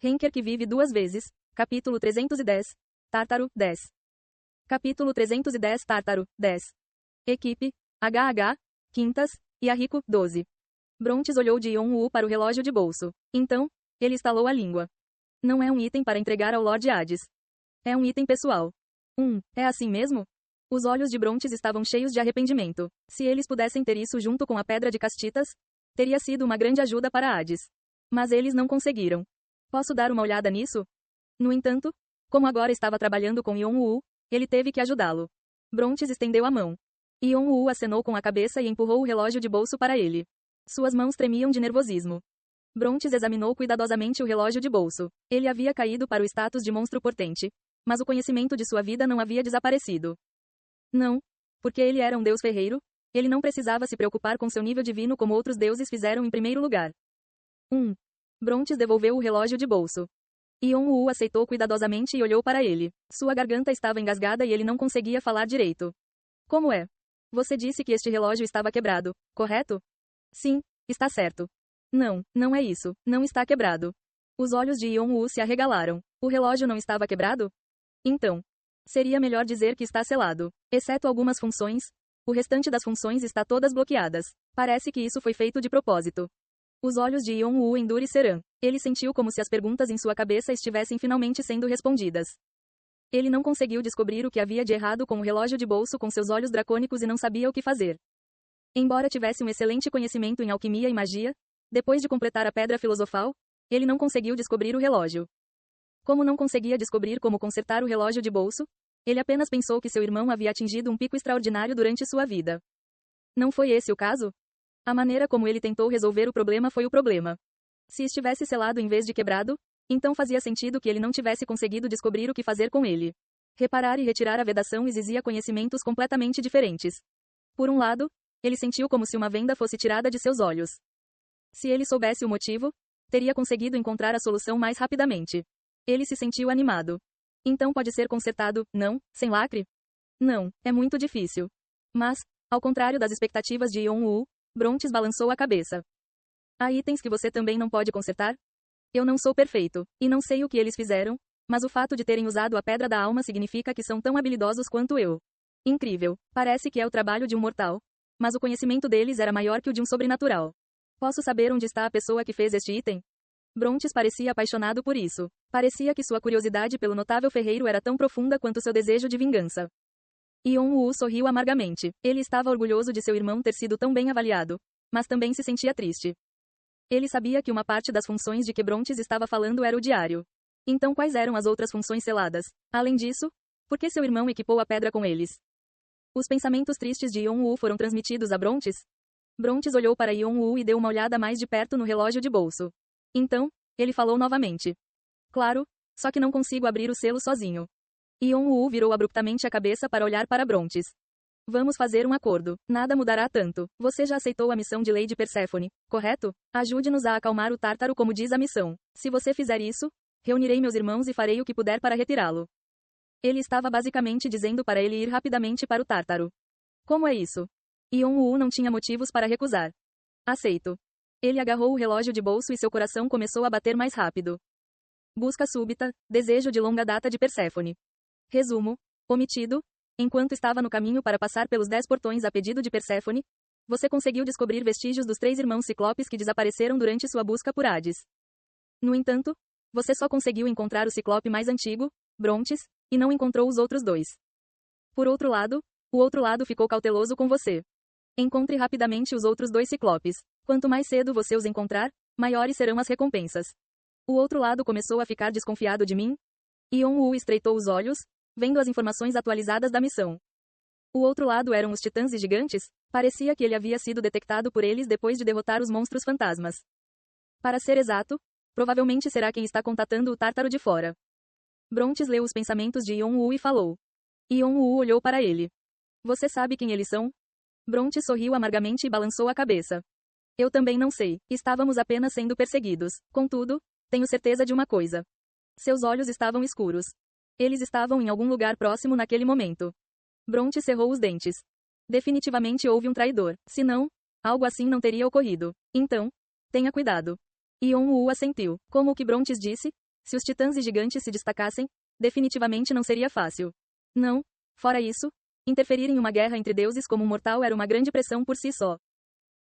Henker que vive duas vezes. Capítulo 310. Tártaro, 10. Capítulo 310 Tártaro, 10. Equipe, HH, Quintas, e Arrico, 12. Brontes olhou de Yon-Woo para o relógio de bolso. Então, ele estalou a língua. Não é um item para entregar ao Lord Hades. É um item pessoal. É assim mesmo? Os olhos de Brontes estavam cheios de arrependimento. Se eles pudessem ter isso junto com a pedra de castitas, teria sido uma grande ajuda para Hades. Mas eles não conseguiram. Posso dar uma olhada nisso? No entanto, como agora estava trabalhando com Yon-Woo, ele teve que ajudá-lo. Brontes estendeu a mão. Yon-Woo acenou com a cabeça e empurrou o relógio de bolso para ele. Suas mãos tremiam de nervosismo. Brontes examinou cuidadosamente o relógio de bolso. Ele havia caído para o status de monstro portente, mas o conhecimento de sua vida não havia desaparecido. Não, porque ele era um deus ferreiro, ele não precisava se preocupar com seu nível divino como outros deuses fizeram em primeiro lugar. Brontes devolveu o relógio de bolso. Yon-Woo aceitou cuidadosamente e olhou para ele. Sua garganta estava engasgada e ele não conseguia falar direito. Como é? Você disse que este relógio estava quebrado, correto? Sim, está certo. Não, não é isso, não está quebrado. Os olhos de Yon-Woo se arregalaram. O relógio não estava quebrado? Então, seria melhor dizer que está selado. Exceto algumas funções, o restante das funções está todas bloqueadas. Parece que isso foi feito de propósito. Os olhos de Yon-Woo endureceram. Ele sentiu como se as perguntas em sua cabeça estivessem finalmente sendo respondidas. Ele não conseguiu descobrir o que havia de errado com o relógio de bolso com seus olhos dracônicos e não sabia o que fazer. Embora tivesse um excelente conhecimento em alquimia e magia, depois de completar a pedra filosofal, ele não conseguiu descobrir o relógio. Como não conseguia descobrir como consertar o relógio de bolso, ele apenas pensou que seu irmão havia atingido um pico extraordinário durante sua vida. Não foi esse o caso? A maneira como ele tentou resolver o problema foi o problema. Se estivesse selado em vez de quebrado, então fazia sentido que ele não tivesse conseguido descobrir o que fazer com ele. Reparar e retirar a vedação exigia conhecimentos completamente diferentes. Por um lado, ele sentiu como se uma venda fosse tirada de seus olhos. Se ele soubesse o motivo, teria conseguido encontrar a solução mais rapidamente. Ele se sentiu animado. Então pode ser consertado, não, sem lacre? Não, é muito difícil. Mas, ao contrário das expectativas de Yon-Woo, Brontes balançou a cabeça. Há itens que você também não pode consertar? Eu não sou perfeito, e não sei o que eles fizeram, mas o fato de terem usado a pedra da alma significa que são tão habilidosos quanto eu. Incrível, parece que é o trabalho de um mortal, mas o conhecimento deles era maior que o de um sobrenatural. Posso saber onde está a pessoa que fez este item? Brontes parecia apaixonado por isso. Parecia que sua curiosidade pelo notável ferreiro era tão profunda quanto seu desejo de vingança. Yon-Woo sorriu amargamente. Ele estava orgulhoso de seu irmão ter sido tão bem avaliado, mas também se sentia triste. Ele sabia que uma parte das funções de que Brontes estava falando era o diário. Então quais eram as outras funções seladas? Além disso, por que seu irmão equipou a pedra com eles? Os pensamentos tristes de Yon-Woo foram transmitidos a Brontes? Brontes olhou para Yon-Woo e deu uma olhada mais de perto no relógio de bolso. Então, ele falou novamente. Claro, só que não consigo abrir o selo sozinho. Yon-Woo virou abruptamente a cabeça para olhar para Brontes. Vamos fazer um acordo. Nada mudará tanto. Você já aceitou a missão de Lady Perséfone, correto? Ajude-nos a acalmar o Tártaro como diz a missão. Se você fizer isso, reunirei meus irmãos e farei o que puder para retirá-lo. Ele estava basicamente dizendo para ele ir rapidamente para o Tártaro. Como é isso? Yon-Woo não tinha motivos para recusar. Aceito. Ele agarrou o relógio de bolso e seu coração começou a bater mais rápido. Busca súbita, desejo de longa data de Perséfone. Resumo, omitido. Enquanto estava no caminho para passar pelos 10 portões a pedido de Perséfone, você conseguiu descobrir vestígios dos 3 irmãos ciclopes que desapareceram durante sua busca por Hades. No entanto, você só conseguiu encontrar o ciclope mais antigo, Brontes, e não encontrou os outros 2. Por outro lado, o outro lado ficou cauteloso com você. Encontre rapidamente os outros 2 ciclopes. Quanto mais cedo você os encontrar, maiores serão as recompensas. O outro lado começou a ficar desconfiado de mim. Yon-Woo estreitou os olhos, vendo as informações atualizadas da missão. O outro lado eram os titãs e gigantes? Parecia que ele havia sido detectado por eles depois de derrotar os monstros fantasmas. Para ser exato, provavelmente será quem está contatando o Tártaro de fora. Brontes leu os pensamentos de Yon-Woo e falou. Yon-Woo olhou para ele. Você sabe quem eles são? Brontes sorriu amargamente e balançou a cabeça. Eu também não sei. Estávamos apenas sendo perseguidos. Contudo, tenho certeza de uma coisa. Seus olhos estavam escuros. Eles estavam em algum lugar próximo naquele momento. Brontes cerrou os dentes. Definitivamente houve um traidor. Se não, algo assim não teria ocorrido. Então, tenha cuidado. Yon-Woo assentiu. Como o que Brontes disse, Se os titãs e gigantes se destacassem, definitivamente não seria fácil. Não. Fora isso, interferir em uma guerra entre deuses como um mortal era uma grande pressão por si só.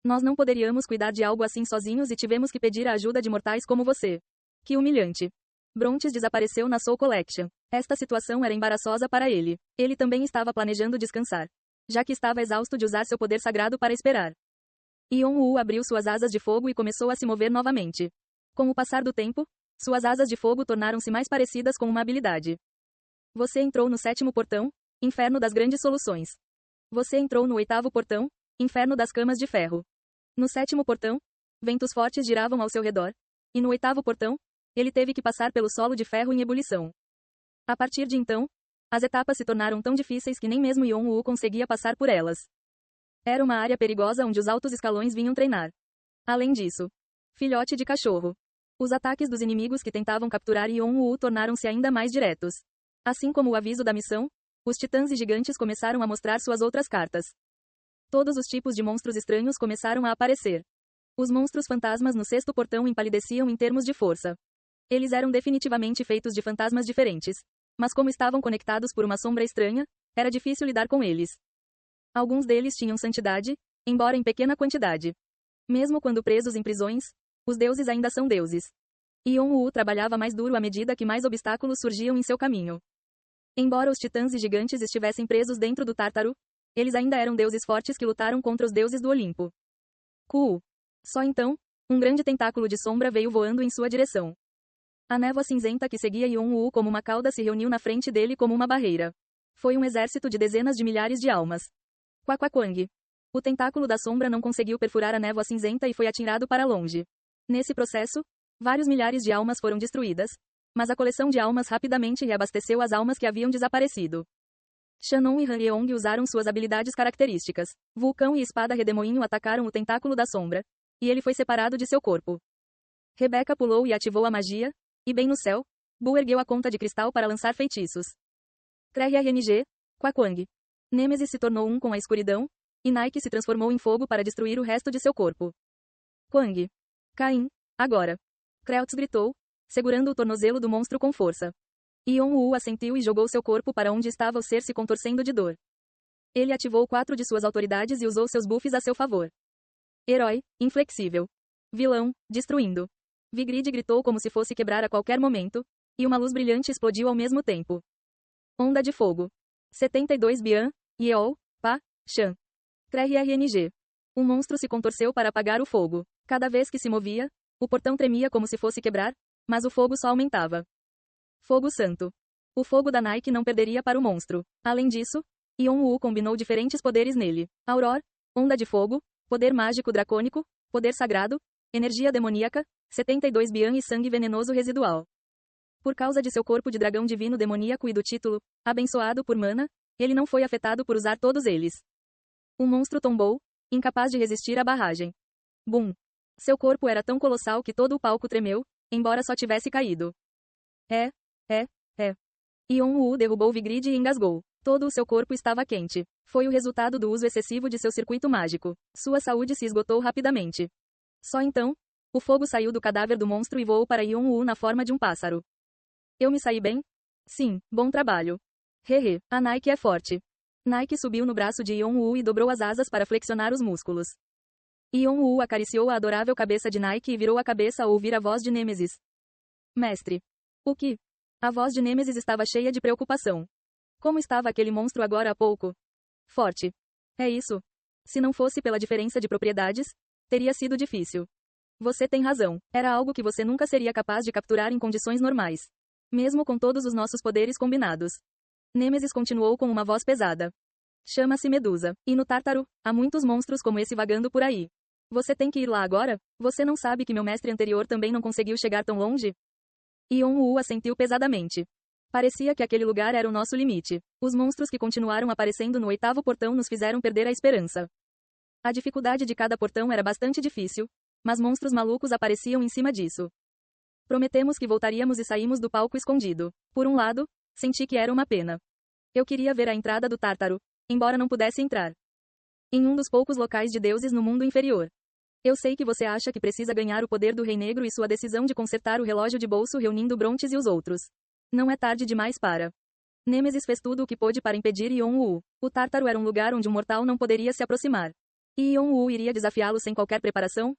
Nós não poderíamos cuidar de algo assim sozinhos e tivemos que pedir a ajuda de mortais como você. Que humilhante. Brontes desapareceu na Soul Collection. Esta situação era embaraçosa para ele. Ele também estava planejando descansar, já que estava exausto de usar seu poder sagrado para esperar. Yon-Woo abriu suas asas de fogo e começou a se mover novamente. Com o passar do tempo, suas asas de fogo tornaram-se mais parecidas com uma habilidade. Você entrou no 7º portão, Inferno das Grandes Soluções. Você entrou no 8º portão, Inferno das Camas de Ferro. No 7º portão, ventos fortes giravam ao seu redor, e no 8º portão, ele teve que passar pelo solo de ferro em ebulição. A partir de então, as etapas se tornaram tão difíceis que nem mesmo Yon-Woo conseguia passar por elas. Era uma área perigosa onde os altos escalões vinham treinar. Além disso, filhote de cachorro. Os ataques dos inimigos que tentavam capturar Yon-Woo tornaram-se ainda mais diretos. Assim como o aviso da missão, os titãs e gigantes começaram a mostrar suas outras cartas. Todos os tipos de monstros estranhos começaram a aparecer. Os monstros fantasmas no 6º portão empalideciam em termos de força. Eles eram definitivamente feitos de fantasmas diferentes, mas como estavam conectados por uma sombra estranha, era difícil lidar com eles. Alguns deles tinham santidade, embora em pequena quantidade. Mesmo quando presos em prisões, os deuses ainda são deuses. Yon-Woo trabalhava mais duro à medida que mais obstáculos surgiam em seu caminho. Embora os titãs e gigantes estivessem presos dentro do Tártaro, eles ainda eram deuses fortes que lutaram contra os deuses do Olimpo. Só então, um grande tentáculo de sombra veio voando em sua direção. A névoa cinzenta que seguia Yon-Woo como uma cauda se reuniu na frente dele como uma barreira. Foi um exército de dezenas de milhares de almas. Quaquaquang. O tentáculo da sombra não conseguiu perfurar a névoa cinzenta e foi atirado para longe. Nesse processo, vários milhares de almas foram destruídas, mas a coleção de almas rapidamente reabasteceu as almas que haviam desaparecido. Shannon e Han Yeong usaram suas habilidades características. Vulcão e Espada Redemoinho atacaram o tentáculo da sombra, e ele foi separado de seu corpo. Rebecca pulou e ativou a magia, e bem no céu, Boo ergueu a conta de cristal para lançar feitiços. RNG, Quaquang. Nêmesis se tornou um com a escuridão, e Nike se transformou em fogo para destruir o resto de seu corpo. Quang. Caim, agora. Kreutz gritou, segurando o tornozelo do monstro com força. Yon-Woo assentiu e jogou seu corpo para onde estava o ser se contorcendo de dor. Ele ativou 4 de suas autoridades e usou seus buffs a seu favor. Herói, inflexível. Vilão, destruindo. Vigrid gritou como se fosse quebrar a qualquer momento, e uma luz brilhante explodiu ao mesmo tempo. Onda de fogo. 72 Bian, Yeol, Pa, Shan. RNG. Um monstro se contorceu para apagar o fogo. Cada vez que se movia, o portão tremia como se fosse quebrar, mas o fogo só aumentava. Fogo Santo. O fogo da Nike não perderia para o monstro. Além disso, Yon-Woo combinou diferentes poderes nele. Auror, Onda de Fogo, Poder Mágico Dracônico, Poder Sagrado, Energia Demoníaca, 72 Bian e Sangue Venenoso Residual. Por causa de seu corpo de dragão divino demoníaco e do título, abençoado por Mana, ele não foi afetado por usar todos eles. O monstro tombou, incapaz de resistir à barragem. Bum! Seu corpo era tão colossal que todo o palco tremeu, embora só tivesse caído. Yon-Woo derrubou Vigrid e engasgou. Todo o seu corpo estava quente. Foi o resultado do uso excessivo de seu circuito mágico. Sua saúde se esgotou rapidamente. Só então, o fogo saiu do cadáver do monstro e voou para Yon-Woo na forma de um pássaro. Eu me saí bem? Sim, bom trabalho. Hehe, a Nike é forte. Nike subiu no braço de Yon-Woo e dobrou as asas para flexionar os músculos. Yon-Woo acariciou a adorável cabeça de Nike e virou a cabeça ao ouvir a voz de Nêmesis. Mestre. O que? A voz de Nêmesis estava cheia de preocupação. Como estava aquele monstro agora há pouco? Forte. É isso. Se não fosse pela diferença de propriedades, teria sido difícil. Você tem razão. Era algo que você nunca seria capaz de capturar em condições normais. Mesmo com todos os nossos poderes combinados. Nêmesis continuou com uma voz pesada. Chama-se Medusa. E no Tártaro, há muitos monstros como esse vagando por aí. Você tem que ir lá agora? Você não sabe que meu mestre anterior também não conseguiu chegar tão longe? Yon-Woo assentiu pesadamente. Parecia que aquele lugar era o nosso limite. Os monstros que continuaram aparecendo no 8º portão nos fizeram perder a esperança. A dificuldade de cada portão era bastante difícil, mas monstros malucos apareciam em cima disso. Prometemos que voltaríamos e saímos do palco escondido. Por um lado, senti que era uma pena. Eu queria ver a entrada do Tártaro, embora não pudesse entrar. Em um dos poucos locais de deuses no mundo inferior. Eu sei que você acha que precisa ganhar o poder do Rei Negro e sua decisão de consertar o relógio de bolso reunindo Brontes e os outros. Não é tarde demais para. Nêmesis fez tudo o que pôde para impedir Yon-Woo. O Tártaro era um lugar onde um mortal não poderia se aproximar. E Yon-Woo iria desafiá-lo sem qualquer preparação?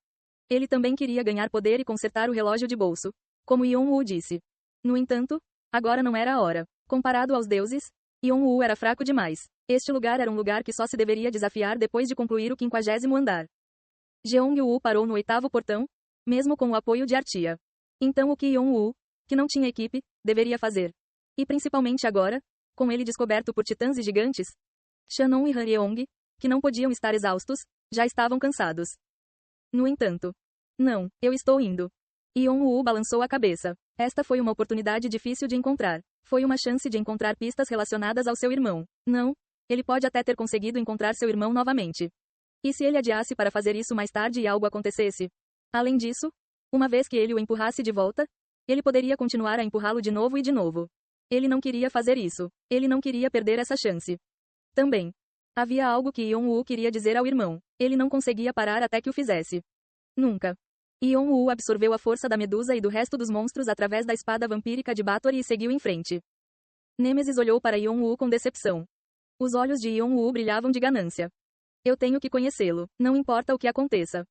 Ele também queria ganhar poder e consertar o relógio de bolso, como Yon-Woo disse. No entanto, agora não era a hora. Comparado aos deuses, Yon-Woo era fraco demais. Este lugar era um lugar que só se deveria desafiar depois de concluir o 50º andar. Jeong-Woo parou no 8º portão, mesmo com o apoio de Artia. Então o que Yon-Woo, que não tinha equipe, deveria fazer? E principalmente agora, com ele descoberto por titãs e gigantes? Shannon e Han-Yeong, que não podiam estar exaustos, já estavam cansados. No entanto. Não, eu estou indo. Yon-Woo balançou a cabeça. Esta foi uma oportunidade difícil de encontrar. Foi uma chance de encontrar pistas relacionadas ao seu irmão. Não, ele pode até ter conseguido encontrar seu irmão novamente. E se ele adiasse para fazer isso mais tarde e algo acontecesse? Além disso, uma vez que ele o empurrasse de volta, ele poderia continuar a empurrá-lo de novo e de novo. Ele não queria fazer isso. Ele não queria perder essa chance. Também. Havia algo que Yon-Woo queria dizer ao irmão. Ele não conseguia parar até que o fizesse. Nunca. Yon-Woo absorveu a força da Medusa e do resto dos monstros através da espada vampírica de Bathory e seguiu em frente. Nêmesis olhou para Yon-Woo com decepção. Os olhos de Yon-Woo brilhavam de ganância. Eu tenho que conhecê-lo, não importa o que aconteça.